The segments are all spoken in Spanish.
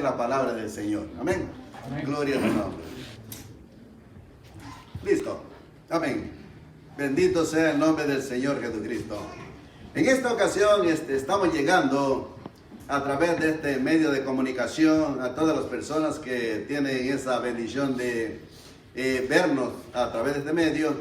la palabra del Señor. Amén. Amén. Gloria al nombre. Listo. Amén. Bendito sea el nombre del Señor Jesucristo. En esta ocasión estamos llegando a través de este medio de comunicación a todas las personas que tienen esa bendición de vernos a través de este medio.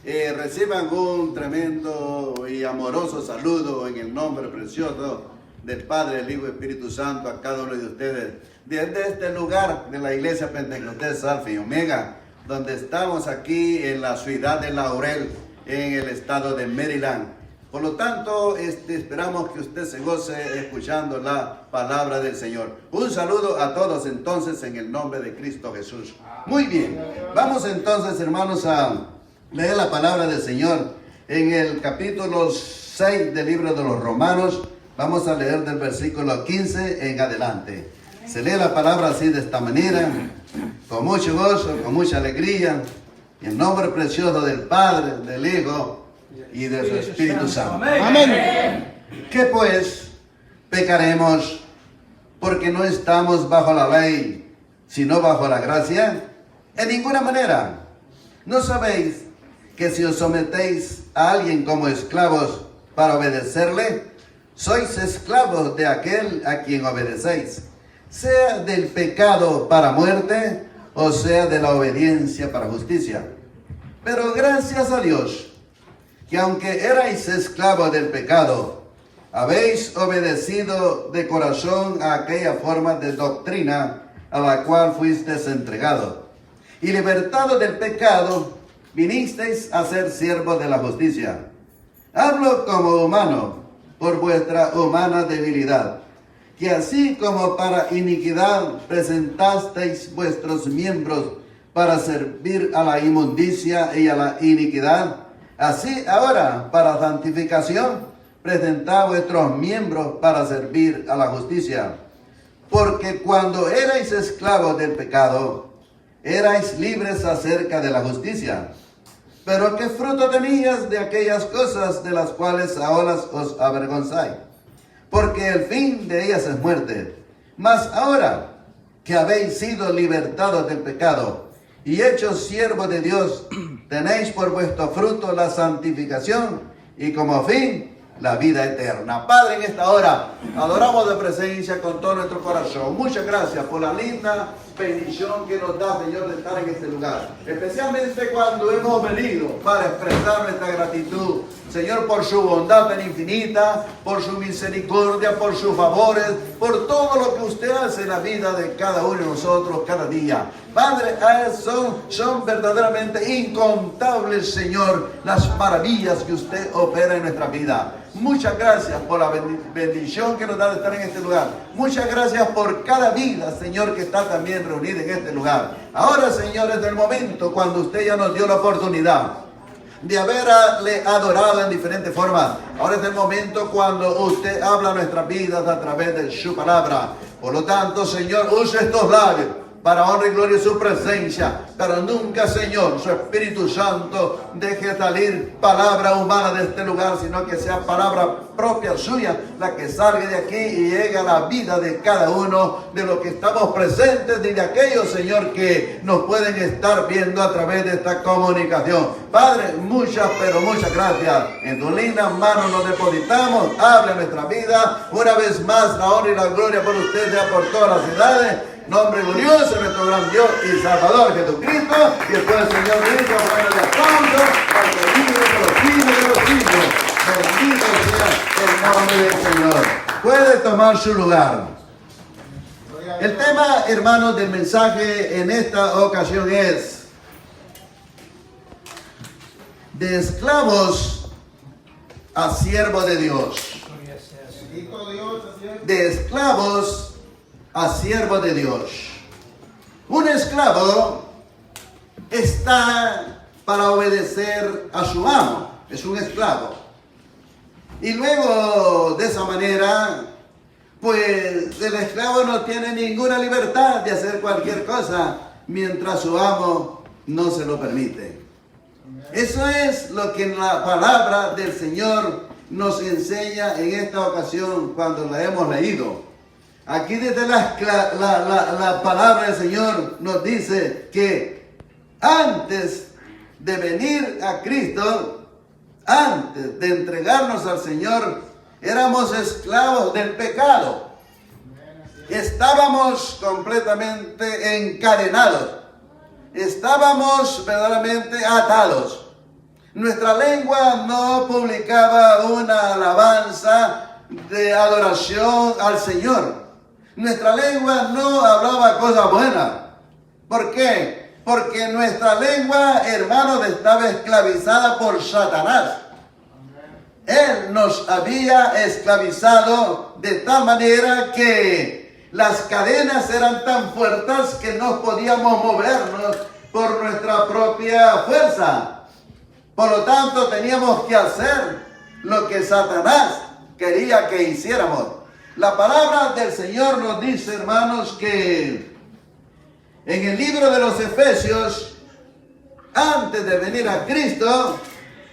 Reciban un tremendo y amoroso saludo en el nombre precioso del Padre, el Hijo y Espíritu Santo a cada uno de ustedes. Desde este lugar de la Iglesia Pentecostés Alfa y Omega, donde estamos aquí en la ciudad de Laurel, en el estado de Maryland. Por lo tanto, esperamos que usted se goce escuchando la palabra del Señor. Un saludo a todos entonces en el nombre de Cristo Jesús. Muy bien, vamos entonces, hermanos, a leer la palabra del Señor en el capítulo 6 del libro de los Romanos. Vamos a leer del versículo 15 en adelante. Se lee la palabra así de esta manera, con mucho gozo, con mucha alegría, en el nombre precioso del Padre, del Hijo y de su Espíritu Santo. Amén. ¿Qué pues pecaremos porque no estamos bajo la ley, sino bajo la gracia? En ninguna manera. ¿No sabéis que si os sometéis a alguien como esclavos para obedecerle, sois esclavos de aquel a quien obedecéis, sea del pecado para muerte, o sea de la obediencia para justicia? Pero gracias a Dios, que aunque erais esclavos del pecado, habéis obedecido de corazón a aquella forma de doctrina a la cual fuisteis entregados, y libertados del pecado, vinisteis a ser siervos de la justicia. Hablo como humano, por vuestra humana debilidad, que así como para iniquidad presentasteis vuestros miembros para servir a la inmundicia y a la iniquidad, así ahora para santificación presentad vuestros miembros para servir a la justicia. Porque cuando erais esclavos del pecado, erais libres acerca de la justicia. Pero ¿qué fruto tenías de aquellas cosas de las cuales ahora os avergonzáis? Porque el fin de ellas es muerte. Mas ahora que habéis sido libertados del pecado y hechos siervos de Dios, tenéis por vuestro fruto la santificación y como fin la vida eterna. Padre, en esta hora adoramos de presencia con todo nuestro corazón. Muchas gracias por la linda bendición que nos da, Señor, de estar en este lugar. Especialmente cuando hemos venido para expresar nuestra gratitud, Señor, por su bondad tan infinita, por su misericordia, por sus favores, por todo lo que usted hace en la vida de cada uno de nosotros cada día. Padre, son verdaderamente incontables, Señor, las maravillas que usted opera en nuestra vida. Muchas gracias por la bendición que nos da de estar en este lugar. Muchas gracias por cada vida, Señor, que está también reunida en este lugar. Ahora, Señor, es el momento cuando usted ya nos dio la oportunidad de haberle adorado en diferentes formas. Ahora es el momento cuando usted habla nuestras vidas a través de su palabra. Por lo tanto, Señor, use estos labios para honra y gloria de su presencia, pero nunca, Señor, su Espíritu Santo deje salir palabra humana de este lugar, sino que sea palabra propia suya la que salga de aquí y llegue a la vida de cada uno de los que estamos presentes y de aquellos, Señor, que nos pueden estar viendo a través de esta comunicación. Padre, muchas, pero muchas gracias. En tus lindas manos nos depositamos. Habla nuestra vida. Una vez más, la honra y la gloria por ustedes, ya por todas las ciudades. Nombre glorioso de nuestro gran Dios y Salvador Jesucristo. Y después el Señor dice, bueno, de aplauso al que vive por los siglos de los siglos. Bendito sea el nombre del Señor. Puede tomar su lugar. El tema, hermanos, del mensaje en esta ocasión es de esclavos a siervos de Dios. De esclavos a siervo de Dios. Un esclavo está para obedecer a su amo, es un esclavo. Y luego de esa manera, pues el esclavo no tiene ninguna libertad de hacer cualquier cosa mientras su amo no se lo permite. Eso es lo que la palabra del Señor nos enseña en esta ocasión cuando la hemos leído. Aquí dice la palabra del Señor, nos dice que antes de venir a Cristo, antes de entregarnos al Señor, éramos esclavos del pecado. Estábamos completamente encadenados. Estábamos verdaderamente atados. Nuestra lengua no publicaba una alabanza de adoración al Señor. Nuestra lengua no hablaba cosas buenas. ¿Por qué? Porque nuestra lengua, hermanos, estaba esclavizada por Satanás. Él nos había esclavizado de tal manera que las cadenas eran tan fuertes que no podíamos movernos por nuestra propia fuerza. Por lo tanto, teníamos que hacer lo que Satanás quería que hiciéramos. La palabra del Señor nos dice, hermanos, que en el libro de los Efesios, antes de venir a Cristo,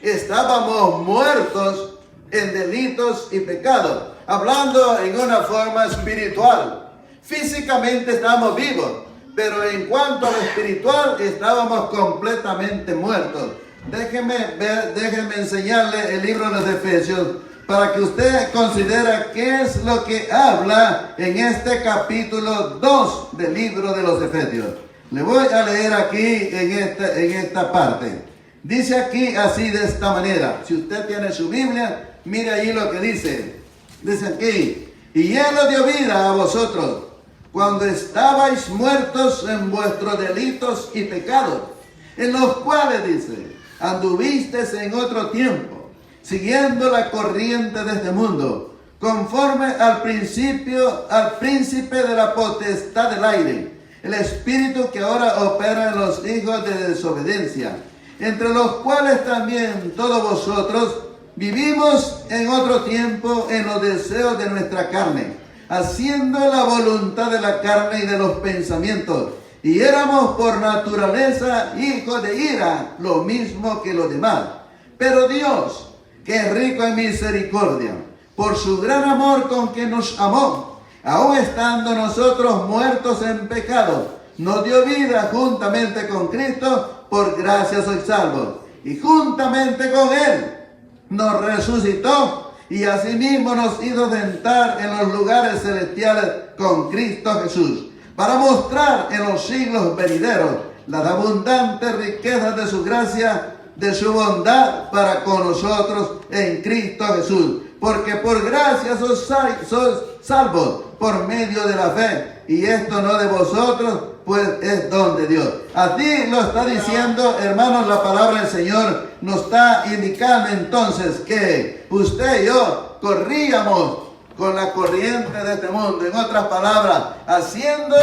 estábamos muertos en delitos y pecados, hablando en una forma espiritual. Físicamente estábamos vivos, pero en cuanto a lo espiritual, estábamos completamente muertos. Déjenme enseñarle el libro de los Efesios para que usted considere qué es lo que habla en este capítulo 2 del libro de los Efesios. Le voy a leer aquí en esta parte. Dice aquí así de esta manera. Si usted tiene su Biblia, mire ahí lo que dice. Dice aquí: y Él os dio vida a vosotros cuando estabais muertos en vuestros delitos y pecados, en los cuales, dice, anduvisteis en otro tiempo, siguiendo la corriente de este mundo, conforme al príncipe de la potestad del aire, el espíritu que ahora opera en los hijos de desobediencia, entre los cuales también todos vosotros vivimos en otro tiempo en los deseos de nuestra carne, haciendo la voluntad de la carne y de los pensamientos, y éramos por naturaleza hijos de ira, lo mismo que los demás. Pero Dios, que es rico en misericordia, por su gran amor con que nos amó, aun estando nosotros muertos en pecado, nos dio vida juntamente con Cristo, por gracia sois salvos, y juntamente con Él nos resucitó, y asimismo nos hizo sentar en los lugares celestiales con Cristo Jesús, para mostrar en los siglos venideros las abundantes riquezas de su gracia, de su bondad para con nosotros en Cristo Jesús. Porque por gracia sois salvos por medio de la fe, y esto no de vosotros, pues es don de Dios. Así lo está diciendo, hermanos, la palabra del Señor. Nos está indicando entonces que usted y yo corríamos con la corriente de este mundo. En otras palabras, haciendo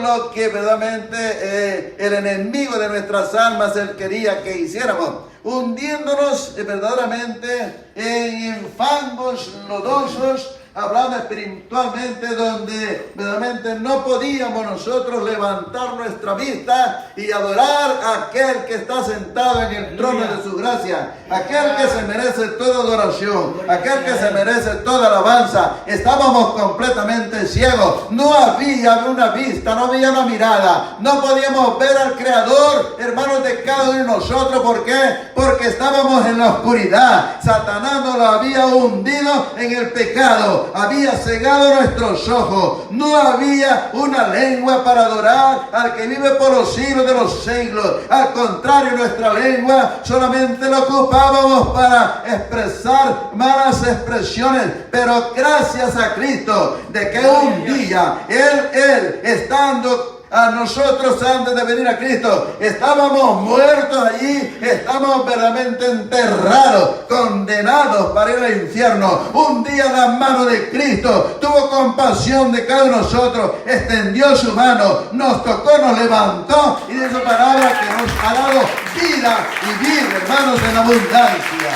lo que verdaderamente el enemigo de nuestras almas él quería que hiciéramos, hundiéndonos verdaderamente en fangos lodosos, hablando espiritualmente, donde verdaderamente no podíamos nosotros levantar nuestra vista y adorar a aquel que está sentado en el trono de su gracia, aquel que se merece toda adoración, aquel que se merece toda alabanza. Estábamos completamente ciegos, no había una vista, no había una mirada, no podíamos ver al Creador, hermanos, de cada uno de nosotros. ¿Por qué? Porque estábamos en la oscuridad. Satanás nos lo había hundido en el pecado, había cegado nuestros ojos, no había una lengua para adorar al que vive por los siglos de los siglos. Al contrario, nuestra lengua solamente la ocupábamos para expresar malas expresiones, pero gracias a Cristo, de que un día Él estando a nosotros antes de venir a Cristo, estábamos muertos allí, estábamos verdaderamente enterrados, condenados para ir al infierno. Un día la mano de Cristo tuvo compasión de cada uno de nosotros, extendió su mano, nos tocó, nos levantó, y de su palabra que nos ha dado vida y vida, hermanos, en abundancia.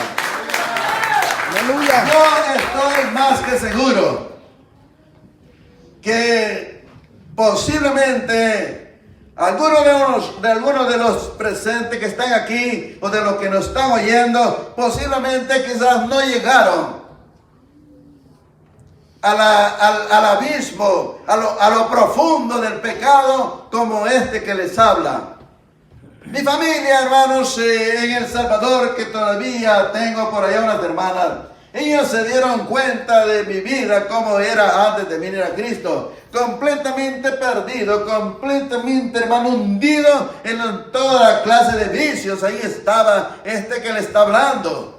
¡Aleluya! Yo estoy más que seguro que posiblemente algunos de los presentes que están aquí o de los que nos están oyendo, posiblemente quizás no llegaron al abismo, a lo profundo del pecado como este que les habla. Mi familia, hermanos, en El Salvador, que todavía tengo por allá unas hermanas, ellos se dieron cuenta de mi vida, cómo era antes de venir a Cristo. Completamente perdido, completamente, hermano, hundido en toda clase de vicios. Ahí estaba este que le está hablando.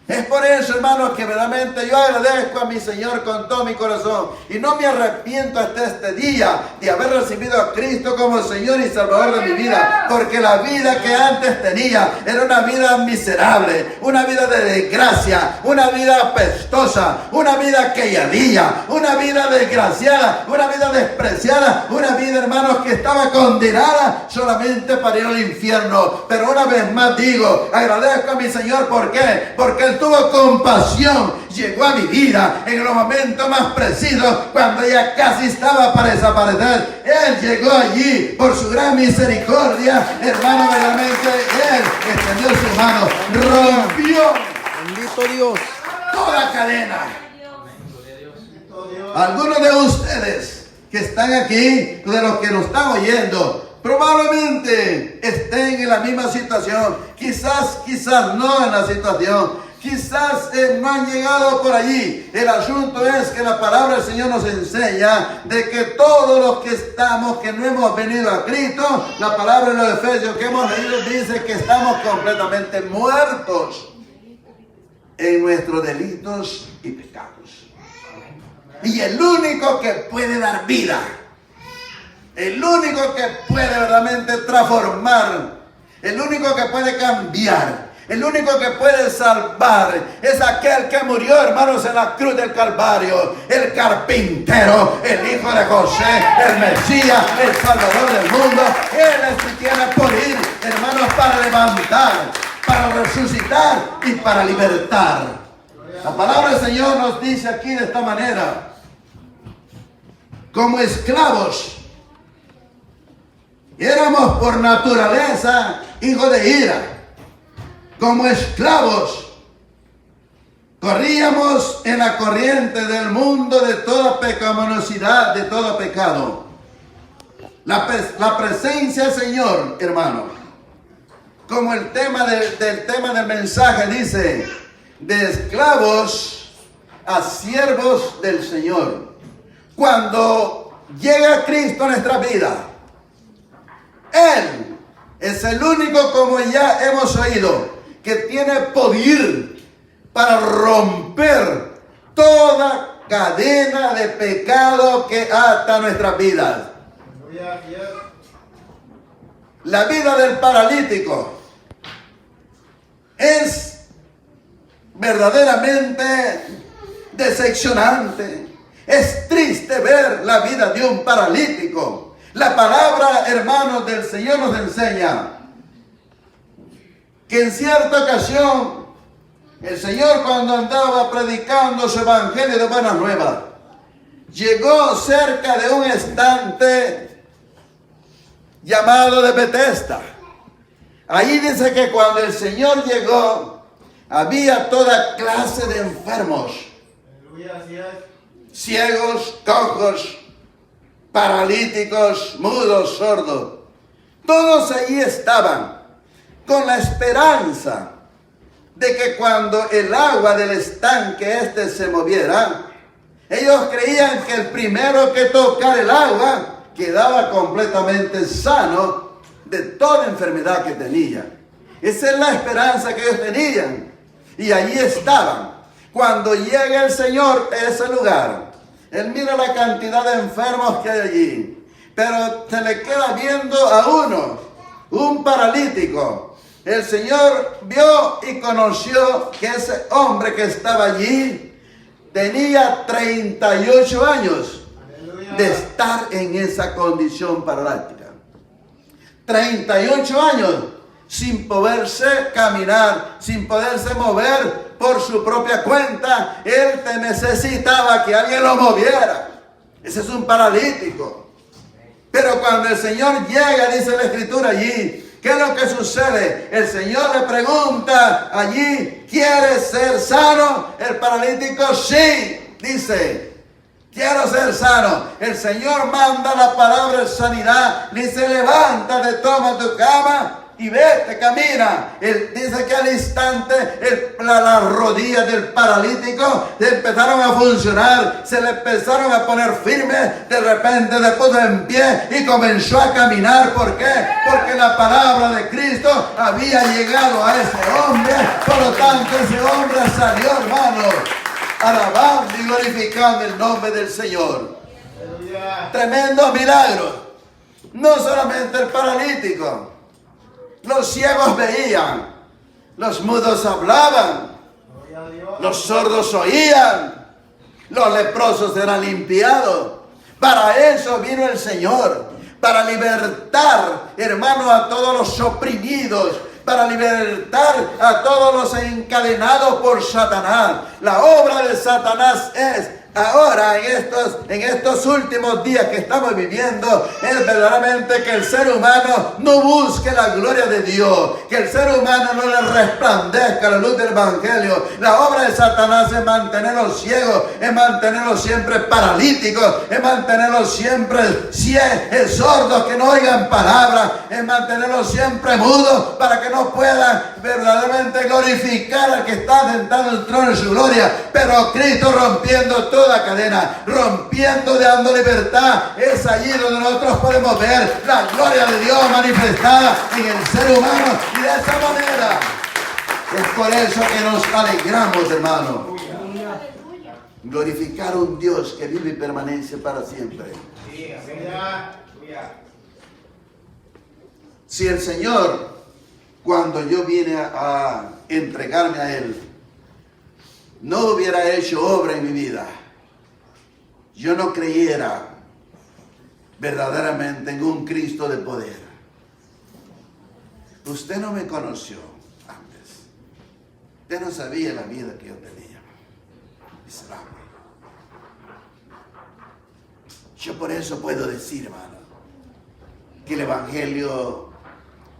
Es por eso, hermanos, que verdaderamente yo agradezco a mi Señor con todo mi corazón y no me arrepiento hasta este día de haber recibido a Cristo como Señor y Salvador de mi vida, porque la vida que antes tenía era una vida miserable, una vida de desgracia, una vida apestosa, una vida quejadilla, una vida desgraciada, una vida despreciada, una vida, hermanos, que estaba condenada solamente para ir al infierno. Pero una vez más digo, agradezco a mi Señor, ¿por qué? Porque Él tuvo compasión, llegó a mi vida en los momentos más precisos, cuando ya casi estaba para desaparecer. Él llegó allí por su gran misericordia, hermano, verdaderamente Él extendió su mano, rompió, bendito Dios, toda cadena. Algunos de ustedes que están aquí, de los que nos están oyendo, probablemente estén en la misma situación, quizás no en la situación, quizás no han llegado por allí. El asunto es que la palabra del Señor nos enseña de que todos los que estamos, que no hemos venido a Cristo, la palabra de los Efesios que hemos leído dice que estamos completamente muertos en nuestros delitos y pecados. Y el único que puede dar vida, el único que puede verdaderamente transformar, el único que puede cambiar, el único que puede salvar es aquel que murió, hermanos, en la cruz del Calvario, el carpintero, el Hijo de José, el Mesías, el Salvador del mundo. Él es el que tiene poder, hermanos, para levantar, para resucitar y para libertar. La palabra del Señor nos dice aquí de esta manera: como esclavos, éramos por naturaleza hijos de ira. Como esclavos, corríamos en la corriente del mundo de toda pecaminosidad, de todo pecado. La presencia del Señor, hermano, como el tema del mensaje dice, de esclavos a siervos del Señor. Cuando llega Cristo a nuestra vida, Él es el único, como ya hemos oído, que tiene poder para romper toda cadena de pecado que ata nuestras vidas. La vida del paralítico es verdaderamente decepcionante. Es triste ver la vida de un paralítico. La palabra, hermanos, del Señor nos enseña que en cierta ocasión el Señor, cuando andaba predicando su evangelio de buenas nuevas, llegó cerca de un estante llamado de Betesda. Ahí dice que cuando el Señor llegó, había toda clase de enfermos, ciegos, cojos, paralíticos, mudos, sordos. Todos allí estaban con la esperanza de que cuando el agua del estanque se moviera, ellos creían que el primero que tocara el agua quedaba completamente sano de toda enfermedad que tenía. Esa es la esperanza que ellos tenían. Y allí estaban. Cuando llega el Señor a ese lugar, Él mira la cantidad de enfermos que hay allí, pero se le queda viendo a uno, un paralítico. El Señor vio y conoció que ese hombre que estaba allí tenía 38 años de estar en esa condición paralítica. 38 años sin poderse caminar, sin poderse mover por su propia cuenta. Él necesitaba que alguien lo moviera. Ese es un paralítico. Pero cuando el Señor llega, dice la Escritura allí, ¿qué es lo que sucede? El Señor le pregunta allí, ¿quieres ser sano? El paralítico, sí, dice. Quiero ser sano. El Señor manda la palabra de sanidad. Dice, levántate, toma tu cama y vete, camina. Él dice que al instante las rodillas del paralítico empezaron a funcionar, se le empezaron a poner firmes, de repente se puso en pie y comenzó a caminar. ¿Por qué? Porque la palabra de Cristo había llegado a ese hombre. Por lo tanto, ese hombre salió, hermano, alabando y glorificando el nombre del Señor. Tremendo milagro. No solamente el paralítico, los ciegos veían, los mudos hablaban, los sordos oían, los leprosos eran limpiados. Para eso vino el Señor, para libertar, hermano, a todos los oprimidos, para libertar a todos los encadenados por Satanás. La obra de Satanás es ahora, en estos últimos días que estamos viviendo, es verdaderamente que el ser humano no busque la gloria de Dios, que el ser humano no le resplandezca la luz del Evangelio. La obra de Satanás es mantenerlos ciegos, es mantenerlos siempre paralíticos, es mantenerlos siempre sordos, que no oigan palabras, es mantenerlos siempre mudos para que no puedan verdaderamente glorificar al que está sentado en el trono de su gloria. Pero Cristo, rompiendo toda cadena, rompiendo, dando libertad, es allí donde nosotros podemos ver la gloria de Dios manifestada en el ser humano, y de esa manera es por eso que nos alegramos, hermano. Glorificar a un Dios que vive y permanece para siempre. Si el Señor, cuando yo vine a entregarme a Él, no hubiera hecho obra en mi vida, yo no creyera verdaderamente en un Cristo de poder. Usted no me conoció antes. Usted no sabía la vida que yo tenía. Miserable. Yo por eso puedo decir, hermano, que el Evangelio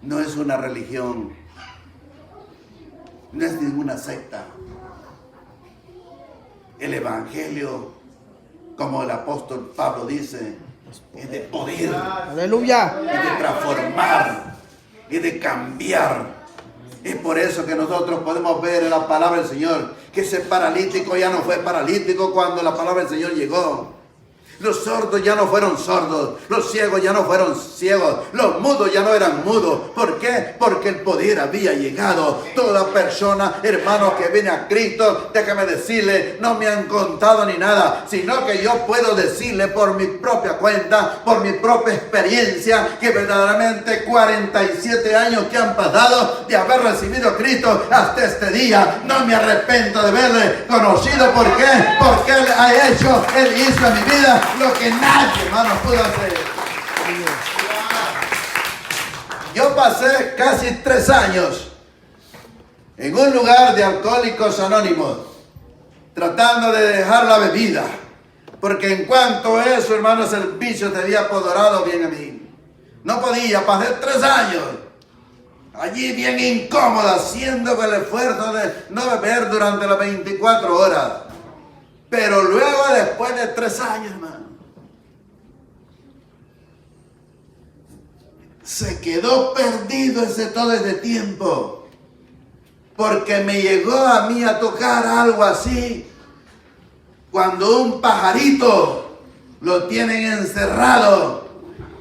no es una religión, no es ninguna secta. El Evangelio, como el apóstol Pablo dice, es de poder. Aleluya. Es de transformar, es de cambiar. Es por eso que nosotros podemos ver en la palabra del Señor que ese paralítico ya no fue paralítico cuando la palabra del Señor llegó. Los sordos ya no fueron sordos, los ciegos ya no fueron ciegos, los mudos ya no eran mudos. ¿Por qué? Porque el poder había llegado. Toda persona, hermanos, que viene a Cristo, déjame decirle, no me han contado ni nada, sino que yo puedo decirle por mi propia cuenta, por mi propia experiencia, que verdaderamente 47 años que han pasado de haber recibido a Cristo hasta este día, no me arrepiento de haberle conocido. ¿Por qué? Porque Él hizo en mi vida lo que nadie, hermano, pudo hacer. Yo pasé casi 3 años en un lugar de alcohólicos anónimos, tratando de dejar la bebida, porque en cuanto a eso, hermanos, el vicio se había apoderado bien a mí. No podía, pasé 3 años allí bien incómoda, haciendo el esfuerzo de no beber durante las 24 horas. Pero luego, después de 3 años, hermano, se quedó perdido todo ese tiempo, porque me llegó a mí a tocar algo así, cuando un pajarito lo tienen encerrado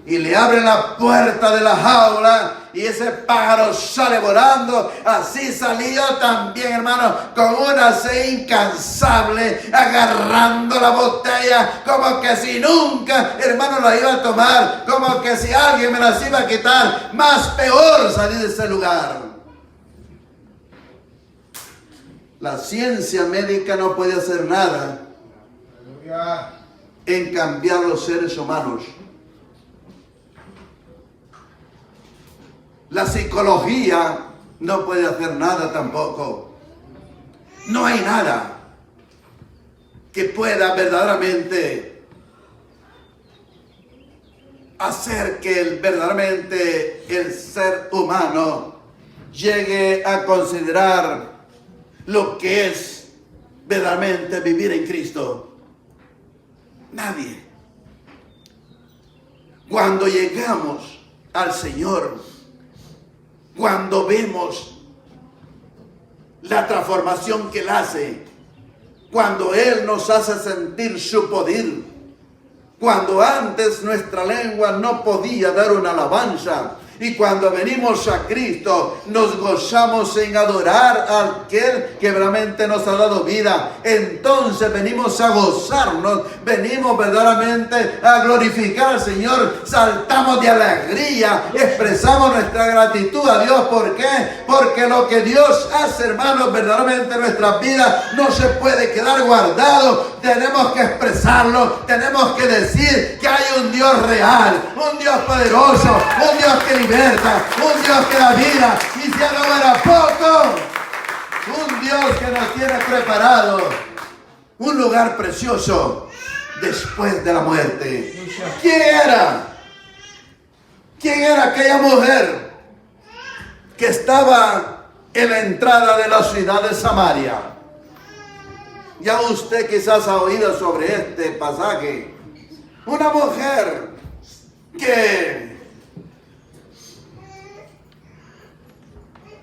y le abren la puerta de la jaula y ese pájaro sale volando. Así salí yo también, hermano, con una sed incansable, agarrando la botella como que si nunca, hermano, la iba a tomar, como que si alguien me las iba a quitar. Más peor salí de ese lugar. La ciencia médica no puede hacer nada en cambiar los seres humanos. La psicología no puede hacer nada tampoco. No hay nada que pueda verdaderamente hacer que verdaderamente el ser humano llegue a considerar lo que es verdaderamente vivir en Cristo. Nadie. Cuando llegamos al Señor, cuando vemos la transformación que Él hace, cuando Él nos hace sentir su poder, cuando antes nuestra lengua no podía dar una alabanza, y cuando venimos a Cristo, nos gozamos en adorar a aquel que realmente nos ha dado vida. Entonces venimos a gozarnos, venimos verdaderamente a glorificar al Señor. Saltamos de alegría, expresamos nuestra gratitud a Dios. ¿Por qué? Porque lo que Dios hace, hermanos, verdaderamente en nuestras vidas no se puede quedar guardado. Tenemos que expresarlo, tenemos que decir que hay un Dios real, un Dios poderoso, un Dios que liberta, un Dios que da vida, y si no era poco, un Dios que nos tiene preparado un lugar precioso después de la muerte. ¿Quién era? ¿Quién era aquella mujer que estaba en la entrada de la ciudad de Samaria? Ya usted quizás ha oído sobre este pasaje. Una mujer que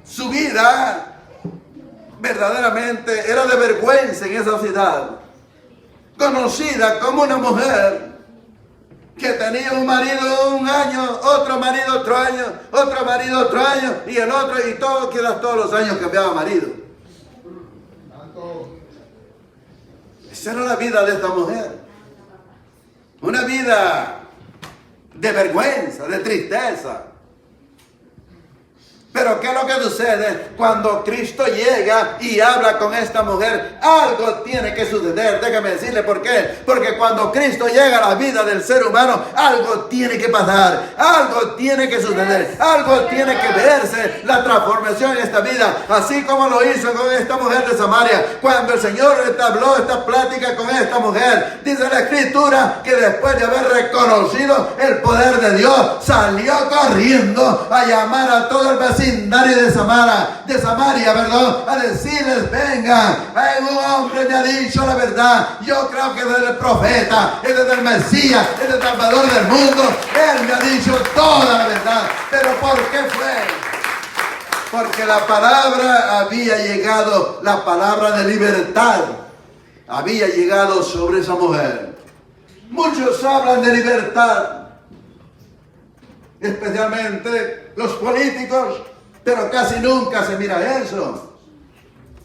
su vida verdaderamente era de vergüenza en esa ciudad, conocida como una mujer que tenía un marido un año, otro marido otro año, otro marido otro año, y el otro, y todo, quizás todos los años cambiaba marido. Esa era la vida de esta mujer. Una vida de vergüenza, de tristeza. Pero ¿qué es lo que sucede? Cuando Cristo llega y habla con esta mujer, algo tiene que suceder. Déjame decirle por qué. Porque cuando Cristo llega a la vida del ser humano, algo tiene que pasar, algo tiene que suceder, algo tiene que verse, la transformación en esta vida. Así como lo hizo con esta mujer de Samaria. Cuando el Señor entabló esta plática con esta mujer, dice la Escritura que después de haber reconocido el poder de Dios, salió corriendo a llamar a todo el vecindario de Samaria, perdón, a decirles: vengan, hay un hombre me ha dicho la verdad. Yo creo que es del profeta, es del Mesías, es del Salvador del mundo. Él me ha dicho toda la verdad. ¿Pero por qué fue? Porque la palabra había llegado, la palabra de libertad había llegado sobre esa mujer. Muchos hablan de libertad, especialmente los políticos, pero casi nunca se mira eso.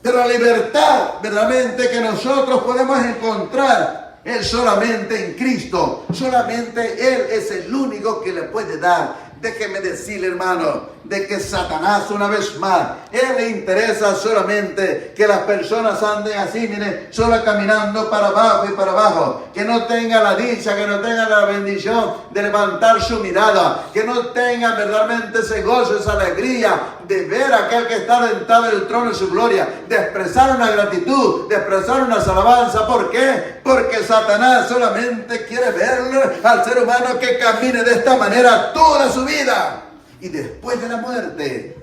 Pero la libertad verdaderamente que nosotros podemos encontrar es solamente en Cristo. Solamente Él es el único que le puede dar. Déjeme decirle, hermano, de que Satanás, una vez más, él le interesa solamente que las personas anden así, miren, solo caminando para abajo y para abajo, que no tengan la dicha, que no tengan la bendición de levantar su mirada, que no tengan verdaderamente ese gozo, esa alegría de ver a aquel que está sentado en el trono de su gloria, de expresar una gratitud, de expresar una alabanza. ¿Por qué? Porque Satanás solamente quiere verlo al ser humano que camine de esta manera toda su vida. Y después de la muerte,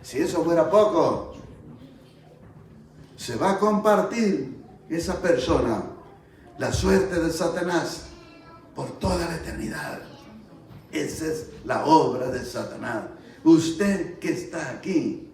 si eso fuera poco, se va a compartir esa persona la suerte de Satanás por toda la eternidad. Esa es la obra de Satanás. Usted que está aquí,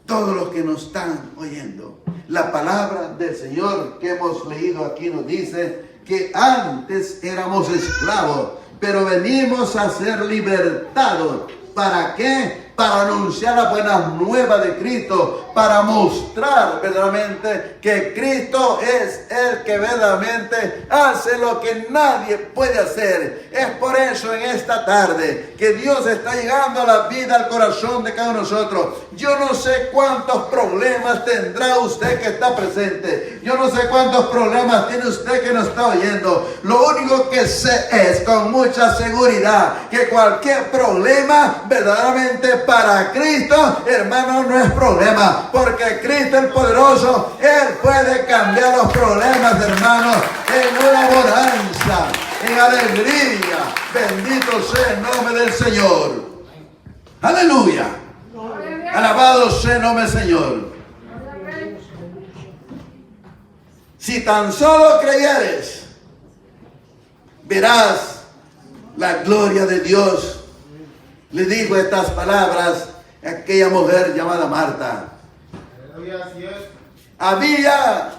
todos los que nos están oyendo, la palabra del Señor que hemos leído aquí nos dice que antes éramos esclavos, pero venimos a ser libertados. ¿Para qué? Para anunciar la buena nueva de Cristo, para mostrar verdaderamente que Cristo es el que verdaderamente hace lo que nadie puede hacer. Es por eso en esta tarde que Dios está llegando a la vida, al corazón de cada uno de nosotros. Yo no sé cuántos problemas tendrá usted que está presente. Yo no sé cuántos problemas tiene usted que nos está oyendo. Lo único que sé es con mucha seguridad que cualquier problema verdaderamente para Cristo, hermano, no es problema, porque Cristo el poderoso, Él puede cambiar los problemas, hermanos, en una bonanza, en alegría. Bendito sea el nombre del Señor. Aleluya. Alabado sea el nombre del Señor. Si tan solo creyeres, verás la gloria de Dios. Le dijo estas palabras a aquella mujer llamada Marta. Había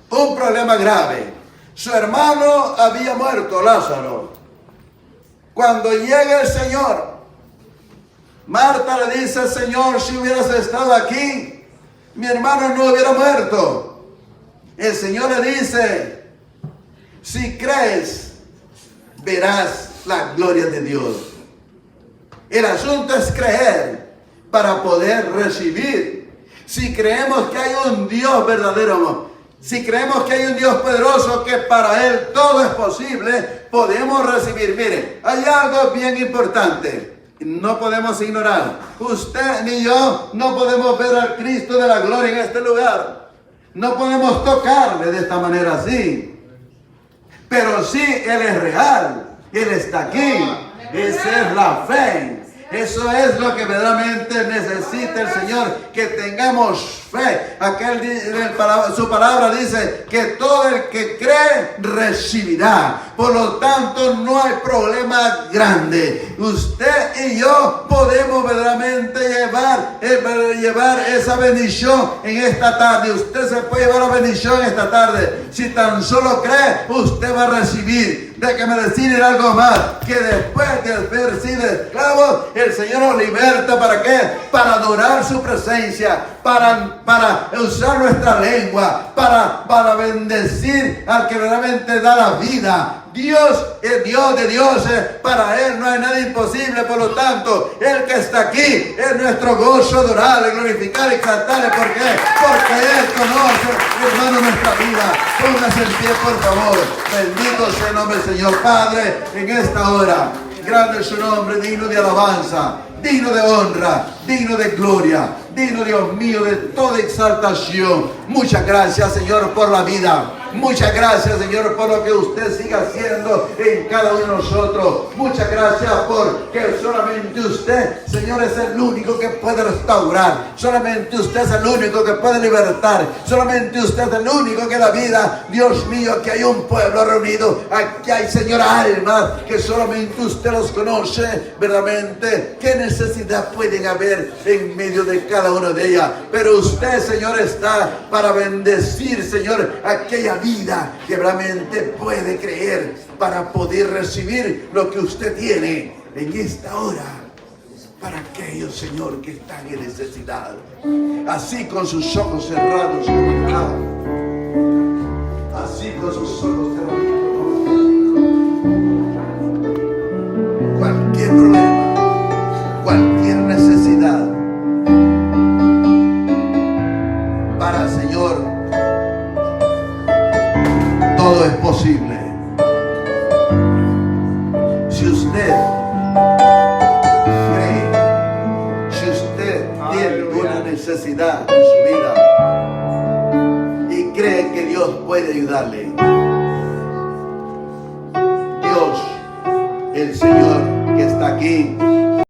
un problema grave. Su hermano había muerto, Lázaro. Cuando llega el Señor, Marta le dice: Señor, si hubieras estado aquí, mi hermano no hubiera muerto. El Señor le dice: si crees, verás la gloria de Dios. El asunto es creer para poder recibir. Si creemos que hay un Dios verdadero, si creemos que hay un Dios poderoso, que para Él todo es posible, podemos recibir. Mire, hay algo bien importante, no podemos ignorar. Usted ni yo no podemos ver al Cristo de la gloria en este lugar. No podemos tocarle de esta manera así. Pero sí, Él es real. Él está aquí. Esa es la fe. Eso es lo que verdaderamente necesita el Señor, que tengamos fe. Su palabra dice que todo el que cree recibirá. Por lo tanto, no hay problema grande. Usted y yo podemos verdaderamente llevar esa bendición en esta tarde. Usted se puede llevar la bendición esta tarde. Si tan solo cree, usted va a recibir. Déjeme decirle algo más, que después de haber sido esclavos, el Señor nos liberta. ¿Para qué? Para adorar su presencia, para usar nuestra lengua, para bendecir al que realmente da la vida. Dios es Dios de dioses, para Él no hay nada imposible. Por lo tanto, el que está aquí es nuestro gozo, adorarle, glorificar y cantarle. ¿Por qué? Porque Él conoce, hermano, nuestra vida. Póngase en pie, por favor. Bendito sea el nombre del Señor. Padre, en esta hora, grande es su nombre, digno de alabanza, digno de honra, digno de gloria, digno, Dios mío, de toda exaltación. Muchas gracias, Señor, por la vida. Muchas gracias, Señor, por lo que usted sigue haciendo en cada uno de nosotros. Muchas gracias porque solamente usted, Señor, es el único que puede restaurar. Solamente usted es el único que puede libertar. Solamente usted es el único que da vida. Dios mío, que hay un pueblo reunido. Aquí hay, Señor, almas que solamente usted los conoce verdaderamente. ¿Qué necesidad pueden haber en medio de cada una de ellas? Pero usted, Señor, está para bendecir, Señor, aquella vida que realmente puede creer para poder recibir lo que usted tiene en esta hora para aquellos, Señor, que están en necesidad. Así con sus ojos cerrados, así con sus ojos cerrados, cualquier problema, cualquier necesidad, para el Señor todo es posible. Si usted cree, si usted tiene una necesidad en su vida y cree que Dios puede ayudarle, Dios, el Señor que está aquí,